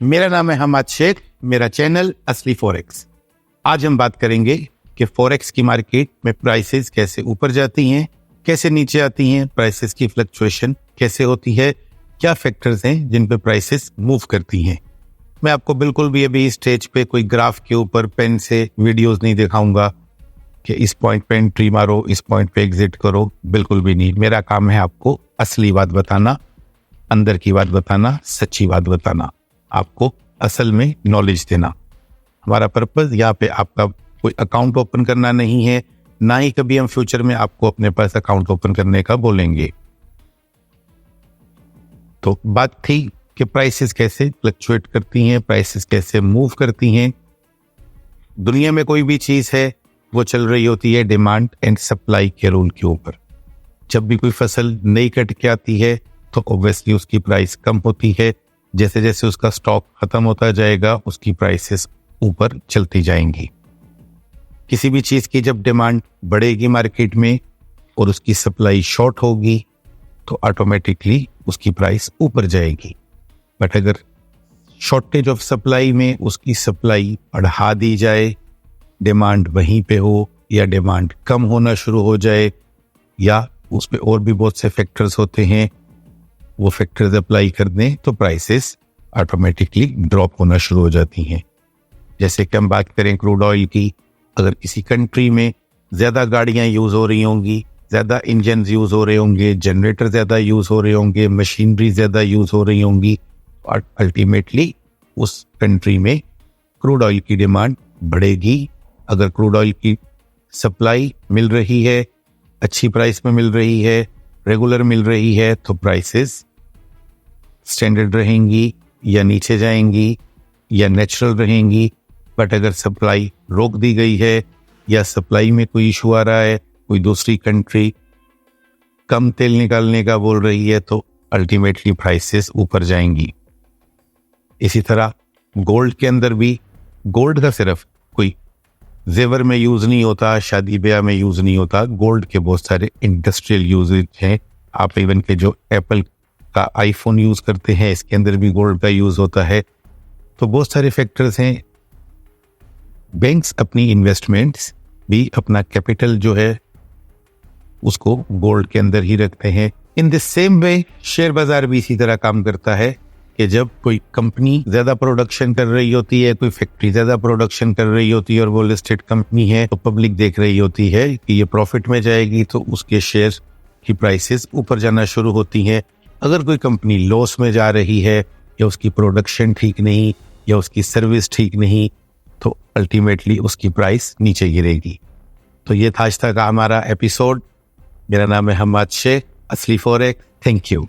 मेरा नाम है हमाद शेख, मेरा चैनल असली फॉरेक्स। आज हम बात करेंगे कि फॉरेक्स की मार्केट में प्राइसेस कैसे ऊपर जाती हैं, कैसे नीचे आती हैं, प्राइसेस की फ्लक्चुएशन कैसे होती है, क्या फैक्टर्स हैं जिन पे प्राइसेस मूव करती हैं। मैं आपको बिल्कुल भी अभी इस स्टेज पे कोई ग्राफ के ऊपर पेन से वीडियोस नहीं दिखाऊंगा कि इस पॉइंट पे एंट्री मारो, इस पॉइंट पे एग्जिट करो, बिल्कुल भी नहीं। मेरा काम है आपको असली बात बताना, अंदर की बात बताना, सच्ची बात बताना, आपको असल में नॉलेज देना। हमारा पर्पस यहाँ पे आपका कोई अकाउंट ओपन करना नहीं है, ना ही कभी हम फ्यूचर में आपको अपने पास अकाउंट ओपन करने का बोलेंगे। तो बात थी कि प्राइसेस कैसे फ्लक्चुएट करती हैं, प्राइसेस कैसे मूव करती हैं। दुनिया में कोई भी चीज है वो चल रही होती है डिमांड एंड सप्लाई के रूल के ऊपर। जब भी कोई फसल नई कट के आती है तो ऑब्वियसली उसकी प्राइस कम होती है, जैसे जैसे उसका स्टॉक खत्म होता जाएगा उसकी प्राइसेस ऊपर चलती जाएंगी। किसी भी चीज की जब डिमांड बढ़ेगी मार्केट में और उसकी सप्लाई शॉर्ट होगी तो ऑटोमेटिकली उसकी प्राइस ऊपर जाएगी। बट अगर शॉर्टेज ऑफ सप्लाई में उसकी सप्लाई बढ़ा दी जाए, डिमांड वहीं पे हो या डिमांड कम होना शुरू हो जाए, या उस पे और भी बहुत से फैक्टर्स होते हैं, वो फैक्टर्स अप्लाई कर दें तो प्राइसेस ऑटोमेटिकली ड्रॉप होना शुरू हो जाती हैं। जैसे कि हम बात करें क्रूड ऑयल की, अगर किसी कंट्री में ज्यादा गाड़ियां यूज हो रही होंगी, ज्यादा इंजन यूज हो रहे होंगे, जनरेटर ज्यादा यूज हो रहे होंगे, मशीनरी ज्यादा यूज हो रही होंगी, और अल्टीमेटली उस कंट्री में क्रूड ऑयल की डिमांड बढ़ेगी। अगर क्रूड ऑयल की सप्लाई मिल रही है, अच्छी प्राइस में मिल रही है, रेगुलर मिल रही है, तो प्राइसेस स्टैंडर्ड रहेंगी या नीचे जाएंगी या नेचुरल रहेंगी। बट अगर सप्लाई रोक दी गई है या सप्लाई में कोई इशू आ रहा है, कोई दूसरी कंट्री कम तेल निकालने का बोल रही है, तो अल्टीमेटली प्राइसेस ऊपर जाएंगी। इसी तरह गोल्ड के अंदर भी, गोल्ड का सिर्फ कोई जेवर में यूज नहीं होता, शादी ब्याह में यूज नहीं होता, गोल्ड के बहुत सारे इंडस्ट्रियल यूजेज हैं। आप इवन के जो एप्पल का आईफोन यूज करते हैं, इसके अंदर भी गोल्ड का यूज होता है। तो बहुत सारे फैक्टर्स हैं। बैंक्स अपनी इन्वेस्टमेंट्स भी, अपना कैपिटल जो है उसको गोल्ड के अंदर ही रखते हैं। In the same way share बाजार भी इसी तरह काम करता है कि जब कोई कंपनी ज्यादा प्रोडक्शन कर रही होती है, कोई फैक्ट्री ज्यादा प्रोडक्शन कर रही होती है और वो लिस्टेड कंपनी है, तो पब्लिक देख रही होती है कि ये प्रॉफिट में जाएगी, तो उसके शेयर की प्राइसेस ऊपर जाना शुरू होती हैं। अगर कोई कंपनी लॉस में जा रही है या उसकी प्रोडक्शन ठीक नहीं या उसकी सर्विस ठीक नहीं, तो अल्टीमेटली उसकी प्राइस नीचे गिरेगी। तो ये था आज तक का हमारा एपिसोड। मेरा नाम है हमाद शेख, असली फॉरेक्स। Thank you.